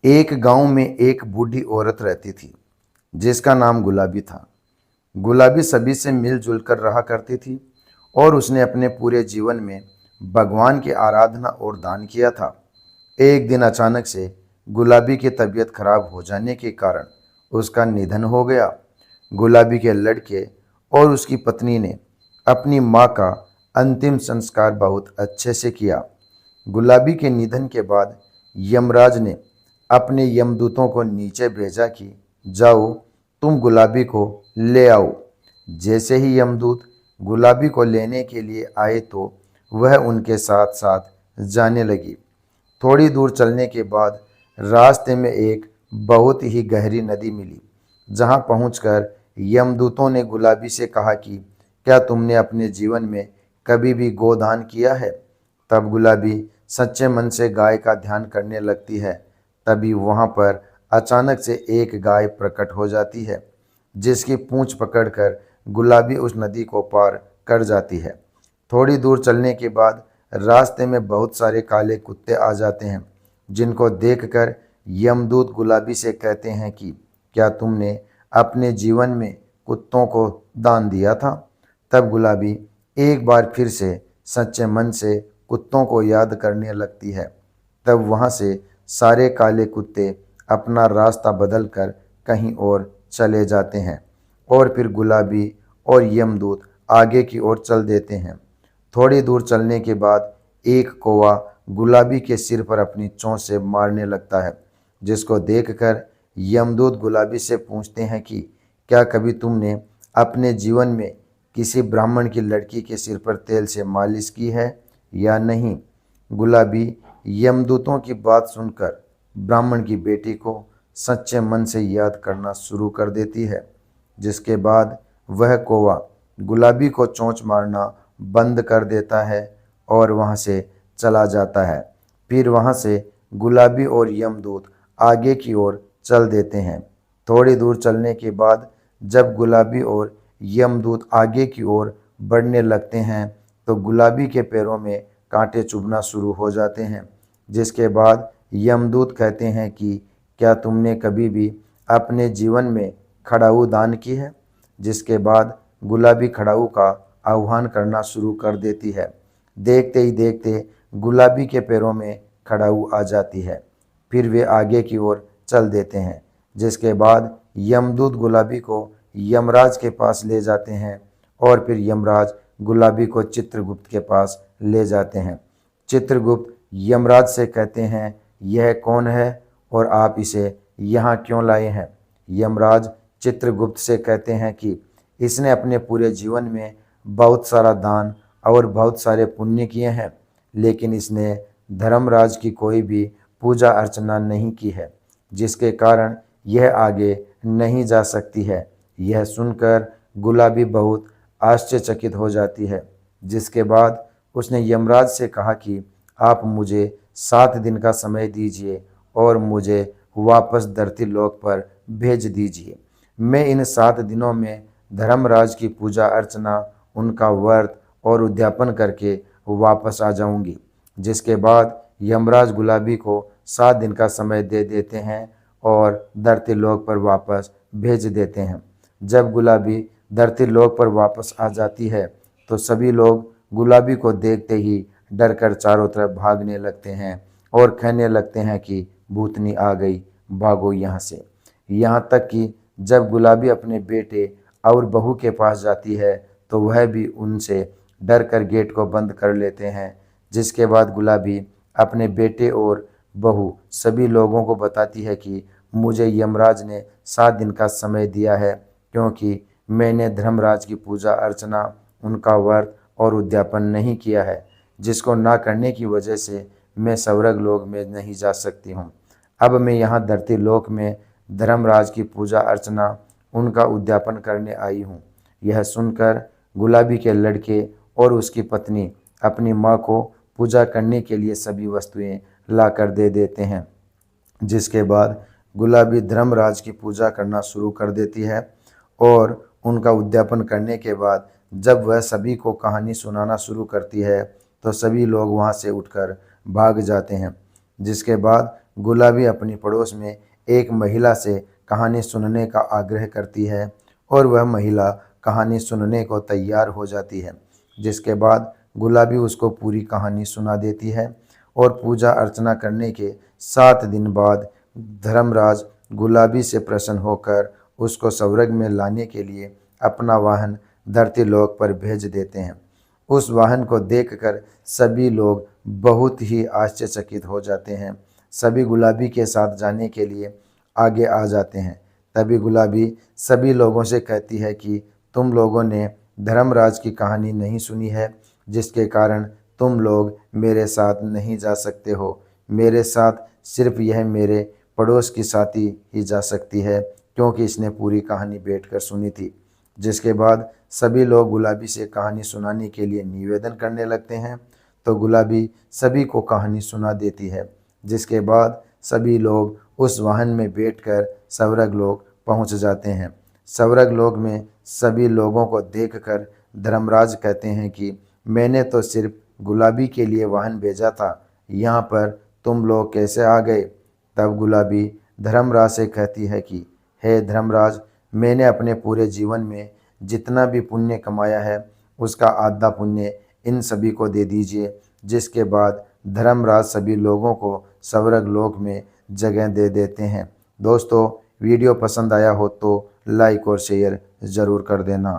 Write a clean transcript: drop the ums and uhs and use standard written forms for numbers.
एक गांव में एक बूढ़ी औरत रहती थी जिसका नाम गुलाबी था। गुलाबी सभी से मिलजुल कर रहा करती थी और उसने अपने पूरे जीवन में भगवान की आराधना और दान किया था। एक दिन अचानक से गुलाबी की तबीयत खराब हो जाने के कारण उसका निधन हो गया। गुलाबी के लड़के और उसकी पत्नी ने अपनी माँ का अंतिम संस्कार बहुत अच्छे से किया। गुलाबी के निधन के बाद यमराज ने अपने यमदूतों को नीचे भेजा कि जाओ, तुम गुलाबी को ले आओ। जैसे ही यमदूत गुलाबी को लेने के लिए आए तो वह उनके साथ साथ जाने लगी। थोड़ी दूर चलने के बाद रास्ते में एक बहुत ही गहरी नदी मिली, जहां पहुंचकर यमदूतों ने गुलाबी से कहा कि क्या तुमने अपने जीवन में कभी भी गोदान किया है? तब गुलाबी सच्चे मन से गाय का ध्यान करने लगती है। तभी वहां पर अचानक से एक गाय प्रकट हो जाती है, जिसकी पूंछ पकड़कर गुलाबी उस नदी को पार कर जाती है। थोड़ी दूर चलने के बाद रास्ते में बहुत सारे काले कुत्ते आ जाते हैं, जिनको देखकर यमदूत गुलाबी से कहते हैं कि क्या तुमने अपने जीवन में कुत्तों को दान दिया था? तब गुलाबी एक बार फिर से सच्चे मन से कुत्तों को याद करने लगती है। तब वहाँ से सारे काले कुत्ते अपना रास्ता बदलकर कहीं और चले जाते हैं और फिर गुलाबी और यमदूत आगे की ओर चल देते हैं। थोड़ी दूर चलने के बाद एक कौवा गुलाबी के सिर पर अपनी चोंच से मारने लगता है, जिसको देखकर यमदूत गुलाबी से पूछते हैं कि क्या कभी तुमने अपने जीवन में किसी ब्राह्मण की लड़की के सिर पर तेल से मालिश की है या नहीं? गुलाबी यमदूतों की बात सुनकर ब्राह्मण की बेटी को सच्चे मन से याद करना शुरू कर देती है, जिसके बाद वह कौवा गुलाबी को चोंच मारना बंद कर देता है और वहाँ से चला जाता है। फिर वहाँ से गुलाबी और यमदूत आगे की ओर चल देते हैं। थोड़ी दूर चलने के बाद जब गुलाबी और यमदूत आगे की ओर बढ़ने लगते हैं तो गुलाबी के पैरों में कांटे चुभना शुरू हो जाते हैं, जिसके बाद यमदूत कहते हैं कि क्या तुमने कभी भी अपने जीवन में खड़ाऊ दान की है? जिसके बाद गुलाबी खड़ाऊ का आह्वान करना शुरू कर देती है। देखते ही देखते गुलाबी के पैरों में खड़ाऊ आ जाती है। फिर वे आगे की ओर चल देते हैं, जिसके बाद यमदूत गुलाबी को यमराज के पास ले जाते हैं और फिर यमराज गुलाबी को चित्रगुप्त के पास ले जाते हैं। चित्रगुप्त यमराज से कहते हैं, यह कौन है और आप इसे यहाँ क्यों लाए हैं? यमराज चित्रगुप्त से कहते हैं कि इसने अपने पूरे जीवन में बहुत सारा दान और बहुत सारे पुण्य किए हैं, लेकिन इसने धर्मराज की कोई भी पूजा अर्चना नहीं की है, जिसके कारण यह आगे नहीं जा सकती है। यह सुनकर गुलाबी बहुत आश्चर्यचकित हो जाती है, जिसके बाद उसने यमराज से कहा कि आप मुझे 7 दिन का समय दीजिए और मुझे वापस धरती लोक पर भेज दीजिए। मैं इन 7 दिनों में धर्मराज की पूजा अर्चना, उनका व्रत और उद्यापन करके वापस आ जाऊंगी। जिसके बाद यमराज गुलाबी को 7 दिन का समय दे देते हैं और धरती लोक पर वापस भेज देते हैं। जब गुलाबी धरती लोक पर वापस आ जाती है तो सभी लोग गुलाबी को देखते ही डर कर चारों तरफ भागने लगते हैं और कहने लगते हैं कि भूतनी आ गई, भागो यहाँ से। यहाँ तक कि जब गुलाबी अपने बेटे और बहू के पास जाती है तो वह भी उनसे डर कर गेट को बंद कर लेते हैं। जिसके बाद गुलाबी अपने बेटे और बहू सभी लोगों को बताती है कि मुझे यमराज ने 7 दिन का समय दिया है, क्योंकि मैंने धर्मराज की पूजा अर्चना, उनका व्रत और उद्यापन नहीं किया है, जिसको ना करने की वजह से मैं स्वर्ग लोक में नहीं जा सकती हूँ। अब मैं यहाँ धरती लोक में धर्मराज की पूजा अर्चना, उनका उद्यापन करने आई हूँ। यह सुनकर गुलाबी के लड़के और उसकी पत्नी अपनी माँ को पूजा करने के लिए सभी वस्तुएं ला कर दे देते हैं। जिसके बाद गुलाबी धर्मराज की पूजा करना शुरू कर देती है और उनका उद्यापन करने के बाद जब वह सभी को कहानी सुनाना शुरू करती है तो सभी लोग वहाँ से उठकर भाग जाते हैं। जिसके बाद गुलाबी अपनी पड़ोस में एक महिला से कहानी सुनने का आग्रह करती है और वह महिला कहानी सुनने को तैयार हो जाती है, जिसके बाद गुलाबी उसको पूरी कहानी सुना देती है। और पूजा अर्चना करने के 7 दिन बाद धर्मराज गुलाबी से प्रसन्न होकर उसको स्वर्ग में लाने के लिए अपना वाहन धरती लोक पर भेज देते हैं। उस वाहन को देखकर सभी लोग बहुत ही आश्चर्यचकित हो जाते हैं। सभी गुलाबी के साथ जाने के लिए आगे आ जाते हैं। तभी गुलाबी सभी लोगों से कहती है कि तुम लोगों ने धर्मराज की कहानी नहीं सुनी है, जिसके कारण तुम लोग मेरे साथ नहीं जा सकते हो। मेरे साथ सिर्फ यह मेरे पड़ोस की साथी ही जा सकती है, क्योंकि इसने पूरी कहानी बैठकर सुनी थी। जिसके बाद सभी लोग गुलाबी से कहानी सुनाने के लिए निवेदन करने लगते हैं, तो गुलाबी सभी को कहानी सुना देती है। जिसके बाद सभी लोग उस वाहन में बैठकर स्वर्ग लोक पहुंच जाते हैं। स्वर्ग लोक में सभी लोगों को देखकर धर्मराज कहते हैं कि मैंने तो सिर्फ गुलाबी के लिए वाहन भेजा था, यहाँ पर तुम लोग कैसे आ गए। तब गुलाबी धर्मराज से कहती है कि हे धर्मराज, मैंने अपने पूरे जीवन में जितना भी पुण्य कमाया है उसका आधा पुण्य इन सभी को दे दीजिए। जिसके बाद धर्मराज सभी लोगों को स्वर्ग लोक में जगह दे देते हैं। दोस्तों, वीडियो पसंद आया हो तो लाइक और शेयर ज़रूर कर देना।